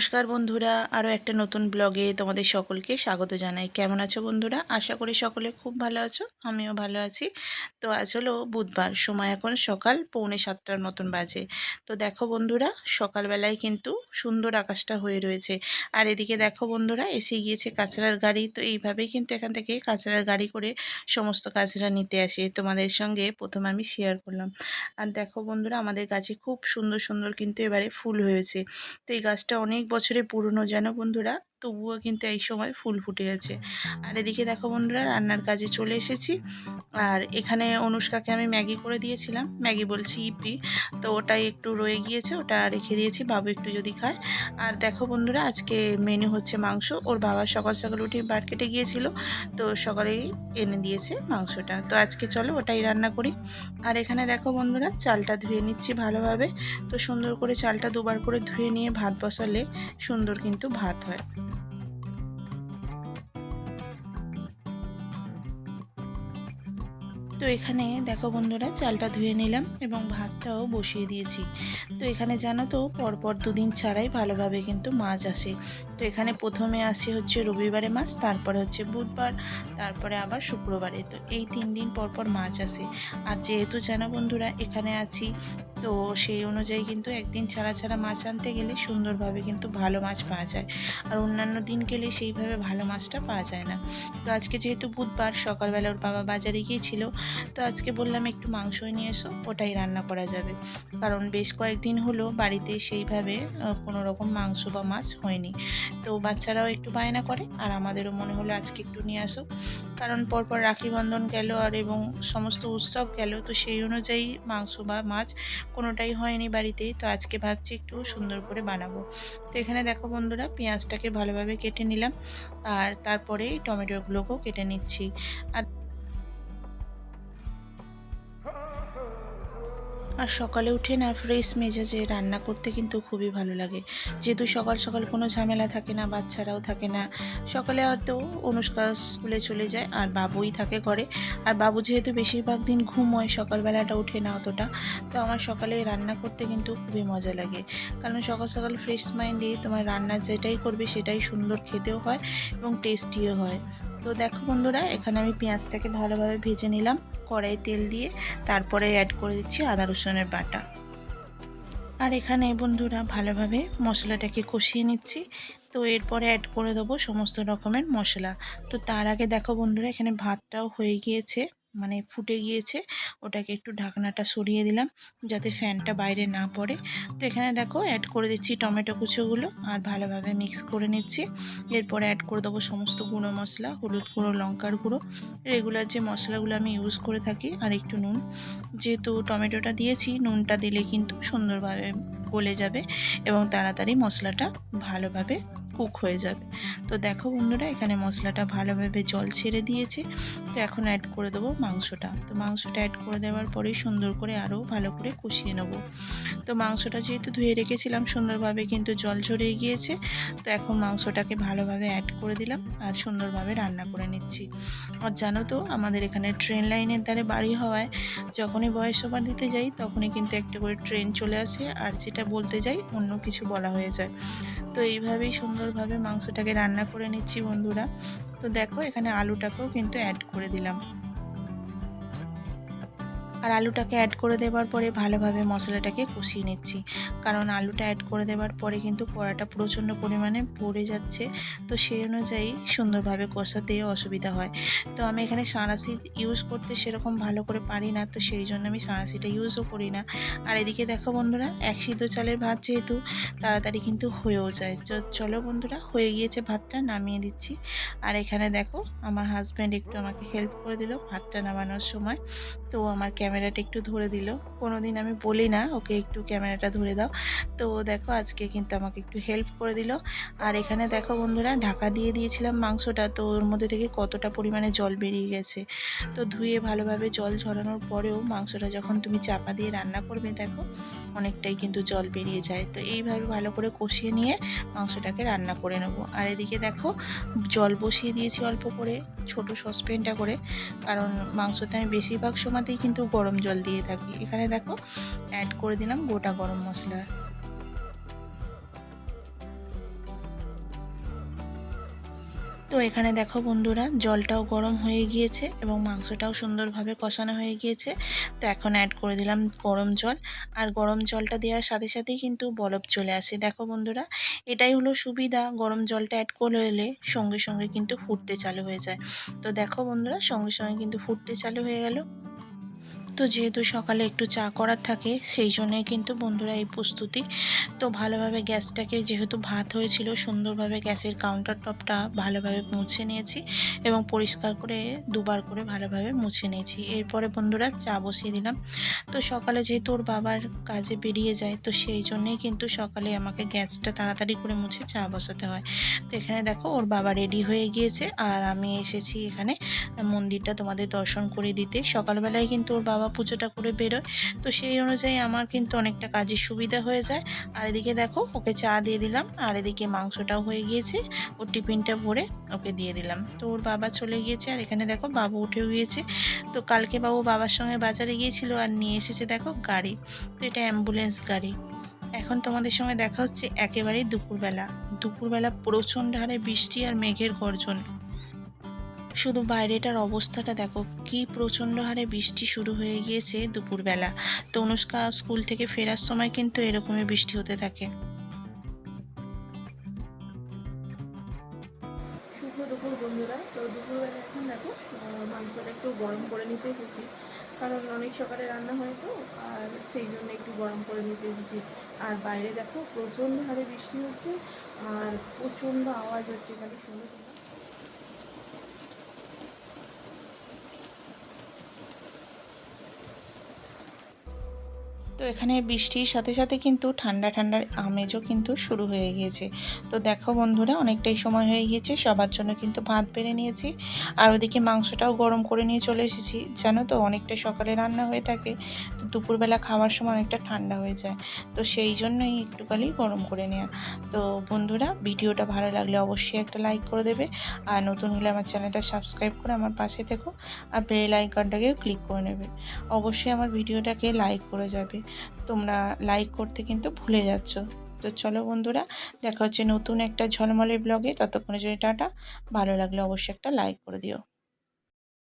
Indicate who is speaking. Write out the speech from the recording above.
Speaker 1: নমস্কার বন্ধুরা, আরও একটা নতুন ব্লগে তোমাদের সকলকে স্বাগত জানাই। কেমন আছো বন্ধুরা? আশা করি সকলে খুব ভালো আছো, আমিও ভালো আছি। তো আজ হলো বুধবার, সময় এখন সকাল 6:45 মতন বাজে। তো দেখো বন্ধুরা, সকালবেলায় কিন্তু সুন্দর আকাশটা হয়ে রয়েছে। আর এদিকে দেখো বন্ধুরা, এসে গিয়েছে কাচরার গাড়ি। তো এইভাবেই কিন্তু এখান থেকে কাচরার গাড়ি করে সমস্ত কাচরা নিতে আসে। তোমাদের সঙ্গে প্রথম আমি শেয়ার করলাম। আর দেখো বন্ধুরা, আমাদের গাছে খুব সুন্দর সুন্দর কিন্তু এবারে ফুল হয়েছে। তো এই গাছটা অনেক বছরের পুরনো জানো বন্ধুরা, তবুও কিন্তু এই সময় ফুল ফুটে আছে। আর এদিকে দেখো বন্ধুরা, রান্নার কাজে চলে এসেছি। আর এখানে অনুষ্কাকে আমি ম্যাগি করে দিয়েছিলাম, ম্যাগি বলছি ইপি। তো ওটাই একটু রয়ে গিয়েছে, ওটা রেখে দিয়েছি, বাবু একটু যদি খায়। আর দেখো বন্ধুরা, আজকে মেনু হচ্ছে মাংস। ওর বাবা সকাল সকাল উঠে মার্কেটে গিয়েছিল, তো সকালেই এনে দিয়েছে মাংসটা। তো আজকে চলো ওটাই রান্না করি। আর এখানে দেখো বন্ধুরা, চালটা ধুয়ে নিচ্ছি ভালোভাবে। তো সুন্দর করে চালটা দুবার করে ধুয়ে নিয়ে ভাত বসালে সুন্দর কিন্তু ভাত হয়। তো এখানে দেখো বন্ধুরা, চালটা ধুয়ে নিলাম এবং ভাতটাও বসিয়ে দিয়েছি। তো এখানে জানো তো, পরপর দুদিন ছাড়াই ভালোভাবে কিন্তু মাছ আসে। তো এখানে প্রথমে আসে হচ্ছে রবিবারে মাছ, তারপরে হচ্ছে বুধবার, তারপরে আবার শুক্রবারে। তো এই 3 দিন পরপর মাছ আসে। আর যেহেতু জানো বন্ধুরা, এখানে আছি, তো সেই অনুযায়ী কিন্তু একদিন ছাড়া ছাড়া মাছ আনতে গেলে সুন্দরভাবে কিন্তু ভালো মাছ পাওয়া যায়। আর অন্যান্য দিন গেলে সেইভাবে ভালো মাছটা পাওয়া যায় না। তো আজকে যেহেতু বুধবার, সকালবেলা ওর বাবা বাজারে গিয়েছিল, তো আজকে বললাম একটু মাংসই নিয়ে এসো, ওটাই রান্না করা যাবে। কারণ বেশ কয়েকদিন হলো বাড়িতে সেইভাবে কোনো রকম মাংস বা মাছ হয়নি। তো বাচ্চারাও একটু বায়না করে, আর আমাদেরও মনে হলো আজকে একটু নিয়ে আসো। কারণ পরপর রাখি বন্ধন গেল আর এবং সমস্ত উৎসব গেল, তো সেই অনুযায়ী মাংস বা মাছ কোনোটাই হয়নি বাড়িতে। তো আজকে ভাবছি একটু সুন্দর করে বানাবো। তো এখানে দেখো বন্ধুরা, পেঁয়াজটাকে ভালোভাবে কেটে নিলাম, আর তারপরে টমেটোগুলোকেও কেটে নিচ্ছি। আর সকালে উঠে না ফ্রেশ মেজাজে রান্না করতে কিন্তু খুবই ভালো লাগে। যেহেতু সকাল সকাল কোনো ঝামেলা থাকে না, বাচ্চারাও থাকে না। সকালে হয়তো অনুষ্কা স্কুলে চলে যায় আর বাবুই থাকে ঘরে। আর বাবু যেহেতু বেশিরভাগ দিন ঘুমোয়, সকালবেলাটা উঠে না অতটা। তো আমার সকালে রান্না করতে কিন্তু খুবই মজা লাগে। কারণ সকাল সকাল ফ্রেশ মাইন্ডে তোমার রান্না যেটাই করবে সেটাই সুন্দর খেতেও হয় এবং টেস্টিও হয়। তো দেখো বন্ধুরা, এখানে আমি পেঁয়াজটাকে ভালোভাবে ভেজে নিলাম কড়াই তেল দিয়ে। তারপরে অ্যাড করে দিচ্ছি আদা রসুনের বাটা। আর এখানে বন্ধুরা ভালোভাবে মশলাটাকে কষিয়ে নিচ্ছি। তো এরপরে অ্যাড করে দেবো সমস্ত রকমের মশলা। তো তার আগে দেখো বন্ধুরা, এখানে ভাতটাও হয়ে গিয়েছে, মানে ফুটে গিয়েছে। ওটাকে একটু ঢাকনাটা সরিয়ে দিলাম যাতে ফ্যানটা বাইরে না পড়ে। তো এখানে দেখো অ্যাড করে দিচ্ছি টমেটো কুচোগুলো আর ভালোভাবে মিক্স করে নিচ্ছি। এরপরে অ্যাড করে দেবো সমস্ত গুঁড়ো মশলা, হলুদ গুঁড়ো, লঙ্কার গুঁড়ো, রেগুলার যে মশলাগুলো আমি ইউজ করে থাকি, আর একটু নুন। যেহেতু টমেটোটা দিয়েছি, নুনটা দিলে কিন্তু সুন্দরভাবে গলে যাবে এবং তাড়াতাড়ি মশলাটা ভালোভাবে কুক হয়ে যাবে। তো দেখো বন্ধুরা, এখানে মশলাটা ভালোভাবে জল ছেড়ে দিয়েছে। তো এখন অ্যাড করে দেবো মাংসটা। তো মাংসটা অ্যাড করে দেওয়ার পরেই সুন্দর করে আরও ভালো করে কষিয়ে নেবো। তো মাংসটা যেহেতু ধুয়ে রেখেছিলাম সুন্দরভাবে কিন্তু জল ঝরিয়ে গিয়েছে। তো এখন মাংসটাকে ভালোভাবে অ্যাড করে দিলাম আর সুন্দরভাবে রান্না করে নিচ্ছি। আর জানো তো, আমাদের এখানে ট্রেন লাইনের ধারে বাড়ি হওয়ায় যখনই বয়স ওভার দিতে যাই তখনই কিন্তু একটা করে ট্রেন চলে আসে, আর যেটা বলতে যাই অন্য কিছু বলা হয়ে যায়। তো এইভাবেই সুন্দরভাবে মাংসটাকে রান্না করে নিচ্ছি বন্ধুরা। তো দেখো, এখানে আলুটাকেও কিন্তু অ্যাড করে দিলাম। আর আলুটাকে অ্যাড করে দেওয়ার পরে ভালোভাবে মশলাটাকে কষিয়ে নিচ্ছি। কারণ আলুটা অ্যাড করে দেওয়ার পরে কিন্তু কড়াটা প্রচণ্ড পরিমাণে পড়ে যাচ্ছে। তো সেই অনুযায়ী সুন্দরভাবে কষাতেও অসুবিধা হয়। তো আমি এখানে সাঁড়াশি ইউজ করতে সেরকম ভালো করে পারি না, তো সেই জন্য আমি সাঁড়াশিটা ইউজও করি না। আর এদিকে দেখো বন্ধুরা, এক সিদ্ধ চালের ভাত যেহেতু তাড়াতাড়ি কিন্তু হয়েও যায়। চলো বন্ধুরা, হয়ে গিয়েছে ভাতটা, নামিয়ে দিচ্ছি। আর এখানে দেখো, আমার হাজব্যান্ড একটু আমাকে হেল্প করে দিল ভাতটা নামানোর সময়। তো আমার ক্যামেরাটা একটু ধরে দিল। কোনোদিন আমি বলি না ওকে একটু ক্যামেরাটা ধরে দাও, তো দেখো আজকে কিন্তু আমাকে একটু হেল্প করে দিল। আর এখানে দেখো বন্ধুরা, ঢাকা দিয়ে দিয়েছিলাম মাংসটা, তো ওর মধ্যে থেকে কতটা পরিমাণে জল বেরিয়ে গেছে। তো ধুয়ে ভালোভাবে জল ঝরানোর পরেও মাংসটা যখন তুমি চাপা দিয়ে রান্না করবে, দেখো অনেকটাই কিন্তু জল বেরিয়ে যায়। তো এইভাবে ভালো করে কষিয়ে নিয়ে মাংসটাকে রান্না করে নেব। আর এদিকে দেখো, জল বসিয়ে দিয়েছি অল্প করে, ছোট সসপ্যানটা করে। কারণ মাংসতে আমি বেশিরভাগ সময়তেই কিন্তু গরম জল দিয়ে থাকি। এখানে দেখো অ্যাড করে দিলাম গোটা গরম মশলা। তো এখানে দেখো বন্ধুরা, জলটাও গরম হয়ে গিয়েছে এবং মাংসটাও সুন্দরভাবে কষানো হয়ে গিয়েছে। তো এখন অ্যাড করে দিলাম গরম জল। আর গরম জলটা দেওয়ার সাথে সাথেই কিন্তু বলক চলে আসে। দেখো বন্ধুরা, এটাই হলো সুবিধা, গরম জলটা অ্যাড করে এলে সঙ্গে সঙ্গে কিন্তু ফুটতে চালু হয়ে যায়। তো দেখো বন্ধুরা, সঙ্গে সঙ্গে কিন্তু ফুটতে চালু হয়ে গেল। তো যেহেতু সকালে একটু চা করার থাকে, সেই জন্যই কিন্তু বন্ধুরা এই প্রস্তুতি। তো ভালোভাবে গ্যাসটাকে, যেহেতু ভাত হয়েছিল, সুন্দরভাবে গ্যাসের কাউন্টার টপটা ভালোভাবে মুছে নিয়েছি এবং পরিষ্কার করে দুবার করে ভালোভাবে মুছে নিয়েছি। এরপরে বন্ধুরা চা বসিয়ে দিলাম। তো সকালে যেহেতু ওর বাবার কাজে বেরিয়ে যায়, তো সেই জন্যেই কিন্তু সকালে আমাকে গ্যাসটা তাড়াতাড়ি করে মুছে চা বসাতে হয়। তো এখানে দেখো ওর বাবা রেডি হয়ে গিয়েছে আর আমি এসেছি এখানে মন্দিরটা তোমাদের দর্শন করে দিতে। সকালবেলায় কিন্তু ওর বাবা পুজোটা করে বেরোয়, তো সেই অনুযায়ী আমার কিন্তু অনেকটা কাজের সুবিধা হয়ে যায়। আর এদিকে দেখো ওকে চা দিয়ে দিলাম, আর এদিকে মাংসটাও হয়ে গিয়েছে, ওর টিফিনটা ভরে ওকে দিয়ে দিলাম। তো ওর বাবা চলে গিয়েছে আর এখানে দেখো বাবু উঠেও গিয়েছে। তো কালকে বাবু বাবার সঙ্গে বাজারে গিয়েছিল আর নিয়ে এসেছে দেখো গাড়ি। তো এটা অ্যাম্বুলেন্স গাড়ি। এখন তোমাদের সঙ্গে দেখা হচ্ছে একেবারেই দুপুরবেলা। দুপুরবেলা প্রচণ্ড হারে বৃষ্টি আর মেঘের গর্জন। শুধু বাইরেটার অবস্থাটা দেখো, কি প্রচণ্ড হারে বৃষ্টি শুরু হয়ে গিয়েছে দুপুরবেলা। তো অনুষ্কা স্কুল থেকে ফেরার সময় কিন্তু এরকমই বৃষ্টি হতে থাকে।
Speaker 2: শুভ দুপুর বন্ধুরা। তো দুপুরবেলা এখন দেখো মাংসটা একটু গরম করে নিতে এসেছি, কারণ অনেক সকালে রান্না হয় তো, আর সেই জন্য একটু গরম করে নিতে এসেছি। আর বাইরে দেখো প্রচণ্ড হারে বৃষ্টি হচ্ছে আর প্রচণ্ড আওয়াজ হচ্ছে, খালি শুনে তোমরা।
Speaker 1: তো এখানে বৃষ্টির সাথে সাথে কিন্তু ঠান্ডা ঠান্ডার আমেজও কিন্তু শুরু হয়ে গিয়েছে। তো দেখো বন্ধুরা, অনেকটাই সময় হয়ে গিয়েছে, সবার জন্য কিন্তু ভাত বেড়ে নিয়েছি আর ওদিকে মাংসটাও গরম করে নিয়ে চলে এসেছি। জানো তো, অনেকটা সকালে রান্না হয়ে থাকে, তো দুপুরবেলা খাওয়ার সময় অনেকটা ঠান্ডা হয়ে যায়, তো সেই জন্যই একটুখানি গরম করে নেওয়া। তো বন্ধুরা, ভিডিওটা ভালো লাগলে অবশ্যই একটা লাইক করে দেবে, আর নতুন হলে আমার চ্যানেলটা সাবস্ক্রাইব করে আমার পাশে থেকো, আর বেল আইকনটাকেও ক্লিক করে নেবে। অবশ্যই আমার ভিডিওটাকে লাইক করে যাবে, তোমরা লাইক করতে কিন্তু ভুলে যাচ্ছ। তো চলো বন্ধুরা, দেখা হচ্ছে নতুন একটা ঝলমলে ব্লগে। ততক্ষণের জন্য টাটা। ভালো লাগলে অবশ্যই একটা লাইক করে দিও।